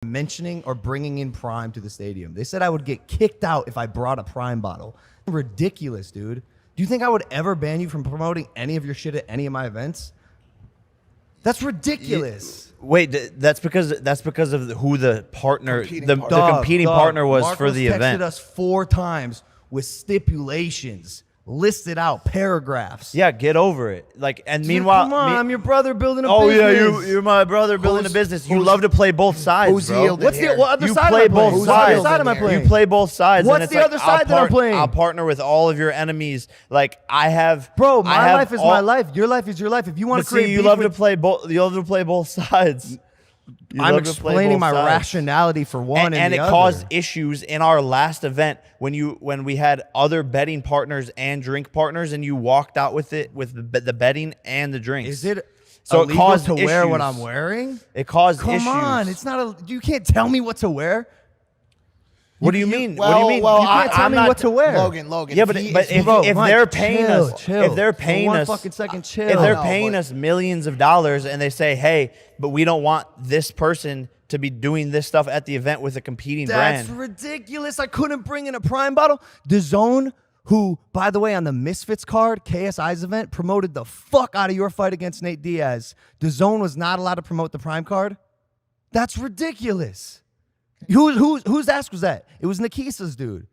mentioning or bringing in Prime to the stadium. They said I would get kicked out if I brought a Prime bottle. Ridiculous, dude. Do you think I would ever ban you from promoting any of your shit at any of my events? That's ridiculous. Wait, that's because of who the partner, the competing partner was Marcos for the event. Texted us 4 times with stipulations listed out, paragraphs. Yeah, get over it. Like, and meanwhile, come on, I'm your brother building a Oh business. yeah, you're my brother building a business. You love to play both sides, bro. What's the other You side? play am I playing? both What other sides. side am I playing? You play both sides. What's and it's the like, other side that I'm playing? I'll partner with all of your enemies. Like I have, bro. My life is my life. Your life is your life. If you want to create, you love to play both. You love to play both sides. I'm explaining my rationality for one and the it other. caused issues in our last event when we had other betting partners and drink partners, and you walked out with it with the betting and the drinks. Is it so illegal it caused to wear what issues. I'm wearing? It caused Come issues. on, it's not a. You can't tell me what to wear. What do you mean? Well, what do you mean? Well, you can't tell me what to wear. Logan. Yeah, but if they're paying us, if they're paying us, fucking second, chill. if they're paying us millions of dollars, and they say, hey, but we don't want this person to be doing this stuff at the event with a competing brand. That's ridiculous. I couldn't bring in a Prime bottle. DAZN, who, by the way, on the Misfits card, KSI's event, promoted the fuck out of your fight against Nate Diaz. DAZN was not allowed to promote the Prime card. That's ridiculous. Whose ass was that? It was Nikisa's, dude.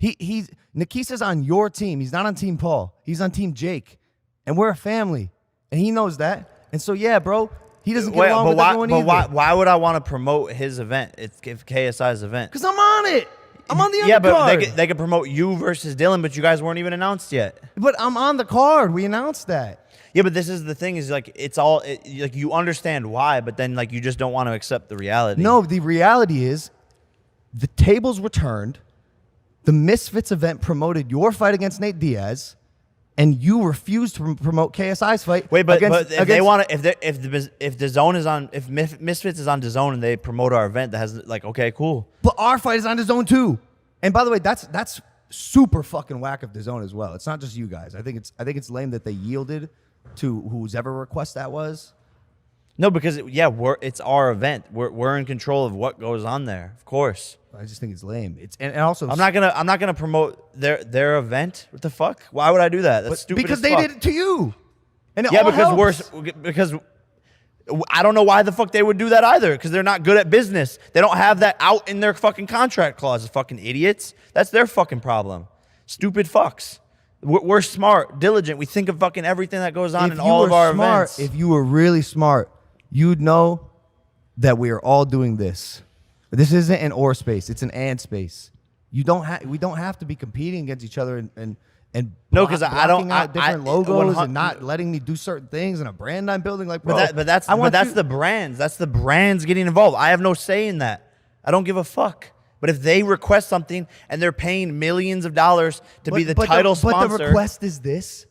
Nikisa's on your team. He's not on Team Paul. He's on Team Jake. And we're a family. And he knows that. And so, yeah, bro, he doesn't get along with everyone either. But why would I want to promote his event? It's KSI's event. Because I'm on it. I'm on the undercard. Yeah, but they could promote you versus Dylan, but you guys weren't even announced yet. But I'm on the card. We announced that. Yeah, but this is the thing is like it's all like you understand why, but then like you just don't want to accept the reality. No, the reality is the tables were turned. The Misfits event promoted your fight against Nate Diaz, and you refused to promote KSI's fight. Wait, but if they want to, if DAZN is on, if Misfits is on DAZN and they promote our event, that has like okay, cool. But our fight is on DAZN too. And by the way, that's super fucking whack of DAZN as well. It's not just you guys. I think it's lame that they yielded to whose ever request that was. No, because it's our event. We're in control of what goes on there. Of course. I just think it's lame. It's and also I'm not gonna promote their event. What the fuck? Why would I do that? That's stupid. Because as they fuck. did it to you. And because I don't know why the fuck they would do that either. Because they're not good at business. They don't have that out in their fucking contract clauses. Fucking idiots. That's their fucking problem. Stupid fucks. We're smart, diligent. We think of fucking everything that goes on in all of our events. If you were really smart, you'd know that we are all doing this. This isn't an or space; it's an and space. We don't have to be competing against each other and no, because I don't different logos and not letting me do certain things and a brand I'm building. Like, bro, but that's the brands. That's the brands getting involved. I have no say in that. I don't give a fuck. But if they request something and they're paying millions of dollars to be the title sponsor. But the request is this.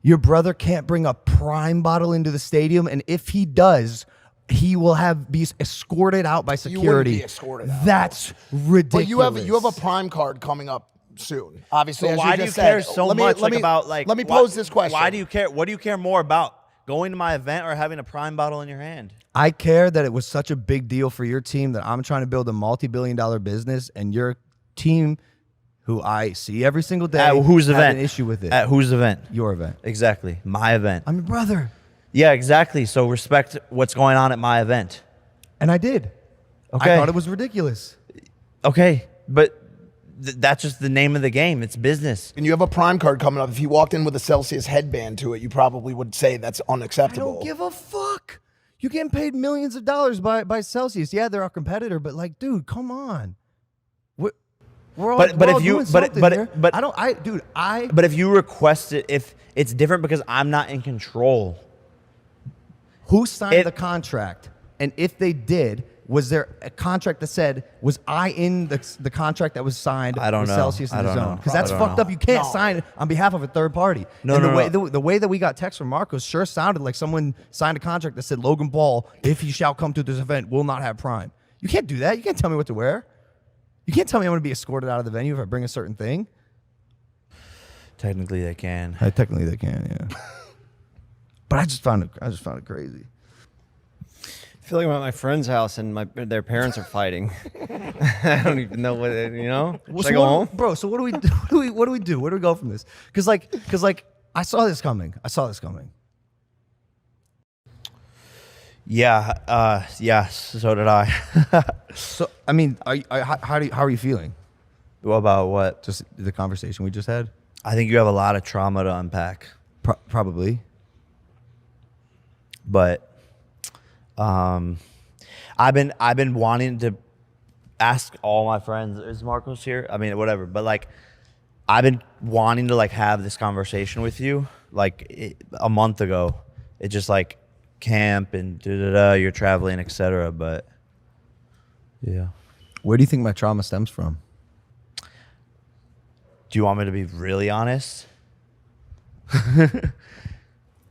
Your brother can't bring a Prime bottle into the stadium, and if he does, he will be escorted out by security. You wouldn't be escorted out. That's ridiculous. But you have a Prime card coming up soon. Obviously, so as why do you care so much about like? Let me pose this question. Why do you care? What do you care more about? Going to my event or having a Prime bottle in your hand? I care that it was such a big deal for your team that I'm trying to build a multi-billion-dollar business, and your team, who I see every single day, at whose event? An issue with it. At whose event? Your event. Exactly. My event. I'm your brother. Yeah, exactly. So respect what's going on at my event. And I did. Okay. I thought it was ridiculous. Okay, but that's just the name of the game. It's business. And you have a Prime card coming up. If you walked in with a Celsius headband to it, you probably would say that's unacceptable. I don't give a fuck. You're getting paid millions of dollars by Celsius. Yeah, they're our competitor, but like, dude, come on. We're all doing something here. But if you request it, if it's different because I'm not in control. Who signed the contract? And if they did, was there a contract that said, was I in the contract that was signed with Celsius in the zone? Because that's fucked up. You can't sign on behalf of a third party. The way that we got text from Marcos sure sounded like someone signed a contract that said Logan Paul, if he shall come to this event, will not have Prime. You can't do that. You can't tell me what to wear. You can't tell me I'm going to be escorted out of the venue if I bring a certain thing. Technically they can. Technically they can, yeah. But I just found it crazy. feel like I'm at my friend's house and their parents are fighting. I don't even know what Well, Should I go home? bro? So what do we do? What do we do? Where do we go from this? Because I saw this coming. Yeah. Yes. So did I. So I mean, how are you feeling? What about what? Just the conversation we just had. I think you have a lot of trauma to unpack. Probably. But I've been wanting to ask all my friends, is Marcos here? I mean, whatever. But like, I've been wanting to like have this conversation with you like a month ago. It just like camp and you're traveling, etc. But yeah. Where do you think my trauma stems from? Do you want me to be really honest?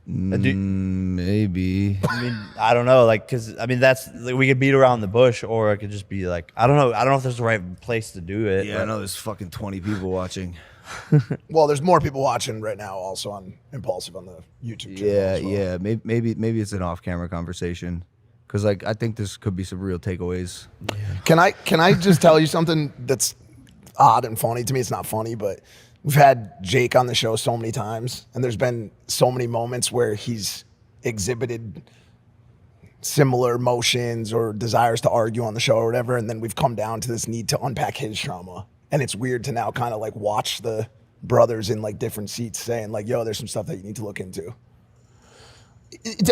Maybe. I mean, I don't know, like, cause I mean, that's like, we could beat around the bush, or it could just be like, I don't know if there's the right place to do it. Yeah, I know there's fucking 20 people watching. Well, there's more people watching right now, also on Impaulsive on the YouTube channel. Yeah, as well. yeah. Maybe it's an off-camera conversation, because like I think this could be some real takeaways. Can I just tell you something that's odd and funny to me? It's not funny, but we've had Jake on the show so many times, and there's been so many moments where he's exhibited similar emotions or desires to argue on the show or whatever, and then we've come down to this need to unpack his trauma. And it's weird to now kind of like watch the brothers in like different seats saying like, yo, there's some stuff that you need to look into.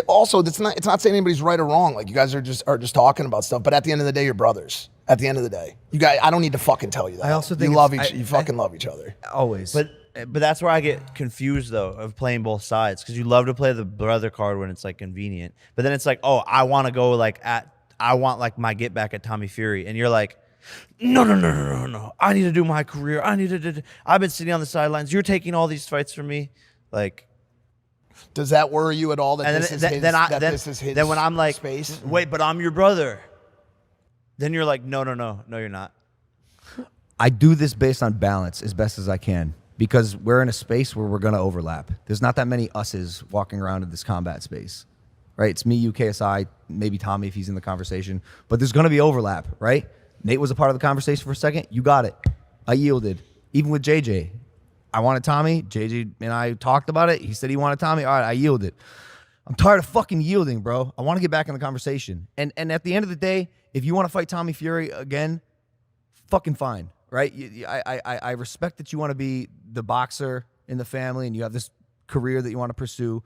Also, it's not saying anybody's right or wrong. Like, you guys are just talking about stuff, but at the end of the day, you're brothers. At the end of the day, you guys, I don't need to fucking tell you that. I also think you fucking love each other. Always. But that's where I get confused though of playing both sides, because you love to play the brother card when it's like convenient, but then it's like, oh, I want to go like I want like my get back at Tommy Fury, and you're like, no. I need to do my career. I've been sitting on the sidelines. You're taking all these fights from me, like. Does that worry you at all? That And this is then, his, then, I, that then, this is his then when I'm like, space? wait, but I'm your brother. Then you're like, no, you're not. I do this based on balance as best as I can, because we're in a space where we're going to overlap. There's not that many us's walking around in this combat space, right? It's me, you, KSI, maybe Tommy if he's in the conversation, but there's going to be overlap, right? Nate was a part of the conversation for a second. You got it. I yielded. Even with JJ, I wanted Tommy. JJ and I talked about it. He said he wanted Tommy. All right, I yielded. I'm tired of fucking yielding, bro. I want to get back in the conversation. And at the end of the day, if you want to fight Tommy Fury again, fucking fine, right? I respect that you want to be the boxer in the family and you have this career that you want to pursue.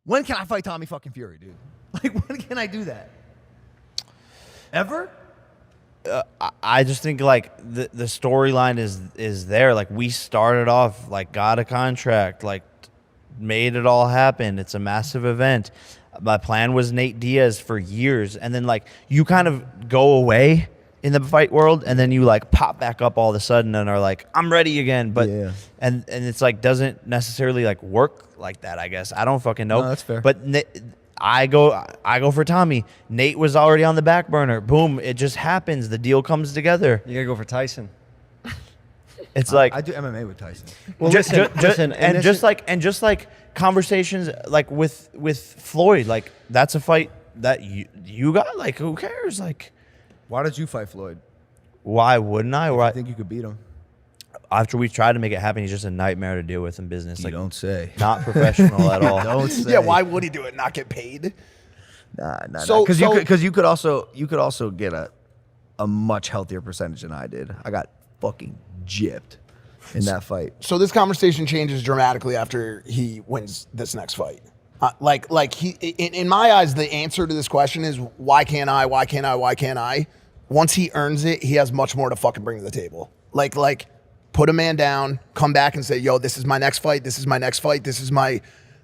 When can I fight Tommy fucking Fury, dude? Like, when can I do that? Ever? I just think like the storyline is there. Like, we started off, like, got a contract, like made it all happen. It's a massive event. My plan was Nate Diaz for years, and then like you kind of go away in the fight world, and then you like pop back up all of a sudden and are like, I'm ready again. But Yeah. and it's like doesn't necessarily like work like that, I guess. I don't fucking know. No, that's fair. But I go for Tommy. Nate was already on the back burner. Boom, it just happens. The deal comes together. You gotta go for Tyson. It's like I do MMA with Tyson. Well, listen, and just like conversations like with Floyd, like that's a fight that you got. Like, who cares? Like, Why did you fight Floyd? why wouldn't I? I think you could beat him. After we tried to make it happen, he's just a nightmare to deal with in business. You Like, don't say. not professional at all. Don't say. Yeah, why would he do it? Not get paid? Nah. So- Because you could also get a much healthier percentage than I did. I got fucking gypped in that fight. So this conversation changes dramatically after he wins this next fight. In my eyes, the answer to this question is why can't I? Why can't I? Why can't I? Once he earns it, he has much more to fucking bring to the table. Like put a man down, come back and say, yo, this is my next fight. This is my next fight. This is my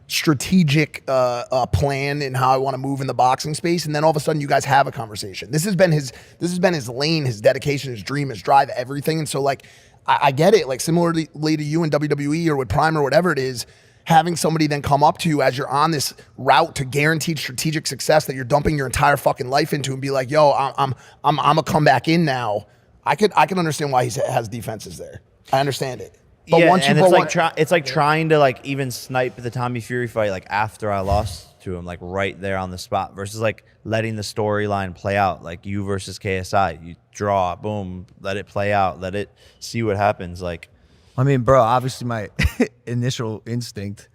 strategic plan in how I want to move in the boxing space. And then all of a sudden you guys have a conversation. This has been his lane, his dedication, his dream, his drive, everything. And so like, I get it. Like, similarly to you in WWE or with Prime or whatever it is, having somebody then come up to you as you're on this route to guaranteed strategic success that you're dumping your entire fucking life into and be like, yo, I'm gonna come back in now. I can understand why he has defenses there. I understand it. But yeah, once you and go it's like trying to like even snipe the Tommy Fury fight like after I lost to him, like right there on the spot, versus like letting the storyline play out, like you versus KSI. You draw, boom, let it play out, let it see what happens. Like, I mean, bro, obviously my initial instinct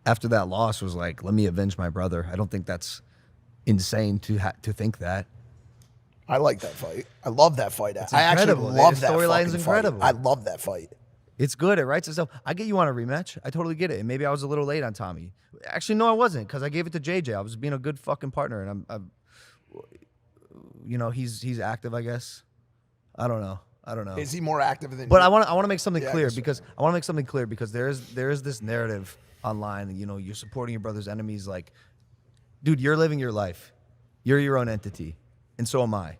after that loss was like, let me avenge my brother. I don't think that's insane to think that. I like that fight. I love that fight. It's I actually incredible. love The that storyline's fucking incredible. fight. I love that fight. It's good. It writes itself. I get you want a rematch. I totally get it. And maybe I was a little late on Tommy. Actually, no, I wasn't, because I gave it to JJ. I was being a good fucking partner, and I'm you know, he's active, I guess. I don't know. Is he more active than? But you? I want to make something Yeah, I clear, guess so. because I want to make something clear, because there is this narrative online. You know, you're supporting your brother's enemies. Like, dude, you're living your life. You're your own entity, and so am I.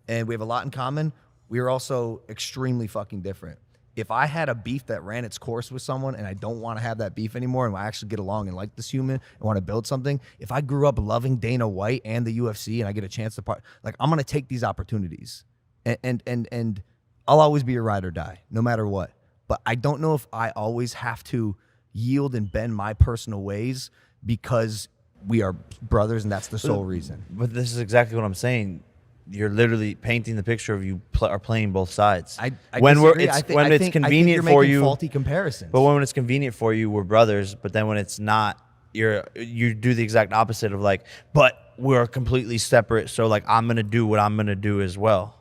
And we have a lot in common. We are also extremely fucking different. If I had a beef that ran its course with someone and I don't want to have that beef anymore, and I actually get along and like this human and want to build something, if I grew up loving Dana White and the UFC and I get a chance to like, I'm gonna take these opportunities, and I'll always be a ride or die, no matter what. But I don't know if I always have to yield and bend my personal ways because we are brothers and that's the sole reason. but this is exactly what I'm saying. You're literally painting the picture of you are playing both sides. I when disagree. it's I think- when I it's think- I think convenient you're for making you, faulty comparisons. but when it's convenient for you, we're brothers. But then when it's not, you do the exact opposite of like, but we're completely separate. So like, I'm gonna do what I'm gonna do as well.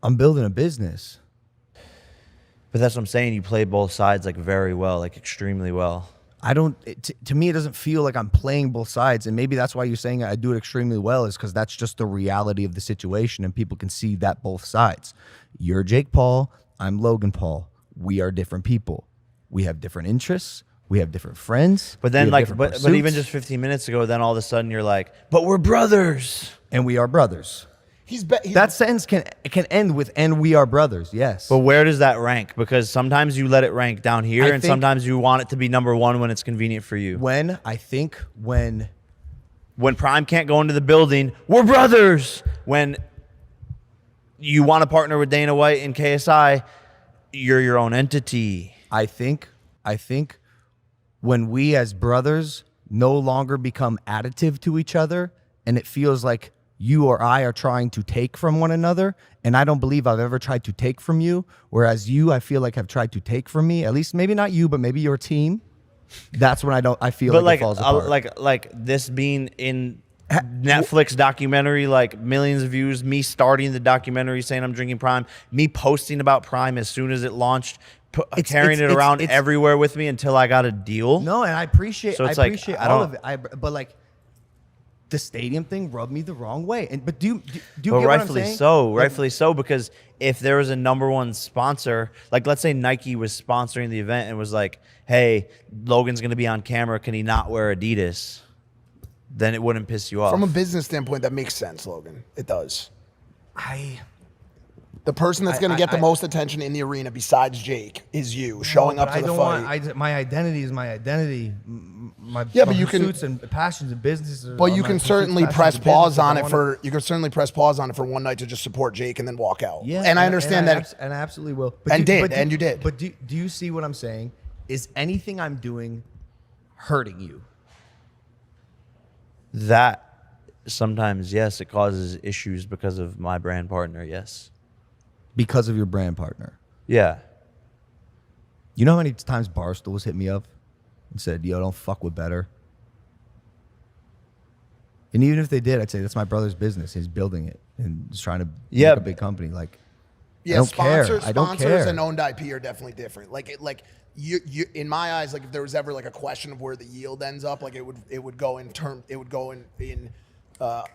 I'm building a business. But that's what I'm saying. You play both sides like very well, like extremely well. I don't. To me, it doesn't feel like I'm playing both sides, and maybe that's why you're saying I do it extremely well, is because that's just the reality of the situation, and people can see that both sides. You're Jake Paul. I'm Logan Paul. We are different people. We have different interests. We have different friends. But we then have like, different but even pursuits, just 15 minutes ago, then all of a sudden you're like, but we're brothers. and we are brothers. He's That sentence can end with "and we are brothers." Yes. But where does that rank? Because sometimes you let it rank down here, I and think- sometimes you want it to be number one when it's convenient for you. when Prime can't go into the building, we're brothers. When you want to partner with Dana White and KSI, you're your own entity. I think when we as brothers no longer become additive to each other, and it feels like you or I are trying to take from one another, and I don't believe I've ever tried to take from you, whereas you, I feel like, have tried to take from me. At least maybe not you, but maybe your team. That's when I feel But like it falls apart. like this being in Netflix documentary, like millions of views, me starting the documentary saying I'm drinking Prime, me posting about Prime as soon as it launched, carrying it around everywhere with me until I got a deal. No, and I appreciate So it's like, I all don't- of it. But like the stadium thing rubbed me the wrong way. But do you But get what I'm rightfully saying? so, Like, rightfully so, because if there was a number one sponsor, like let's say Nike was sponsoring the event and was like, hey, Logan's going to be on camera, can he not wear Adidas? Then it wouldn't piss you off. From a business standpoint, that makes sense, Logan. It does. I The person that's going to get the most attention in the arena besides Jake is you showing up to the fight. My identity is my identity. My but you can- pursuits and passions and businesses. But you can certainly press pause on it for one night to just support Jake and then walk out. Yeah, and I understand that. and I absolutely will. And you did. But do you see what I'm saying? Is anything I'm doing hurting you? That sometimes, yes, it causes issues because of my brand partner, yes. Because of your brand partner. Yeah. You know how many times Barstool's hit me up and said, yo, don't fuck with Better? And even if they did, I'd say that's my brother's business. He's building it and he's trying to make a big company. Like, Yeah, I don't care. sponsors, I don't sponsors care. and owned IP are definitely different. You in my eyes, like if there was ever like a question of where the yield ends up, like it would go in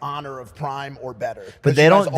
honor of Prime or Better. But they don't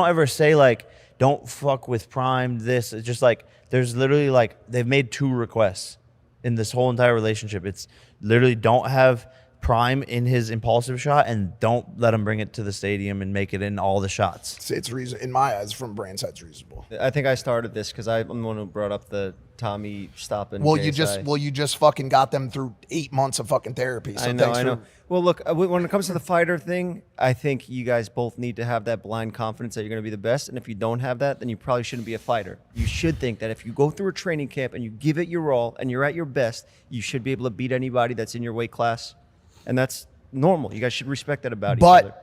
ever say like, don't fuck with Prime, this. It's just like, there's literally like, they've made 2 requests in this whole entire relationship. It's literally don't have prime in his impulsive shot, and don't let him bring it to the stadium and make it in all the shots. It's reason in my eyes from brand side, it's reasonable. I think I started this because I'm the one who brought up the Tommy stopping. Well, KSI. you just fucking got them through 8 months of fucking therapy. So I know, thanks I for know. Well, look, when it comes to the fighter thing, I think you guys both need to have that blind confidence that you're going to be the best. And if you don't have that, then you probably shouldn't be a fighter. You should think that if you go through a training camp and you give it your all and you're at your best, you should be able to beat anybody that's in your weight class. And that's normal. You guys should respect that about each other.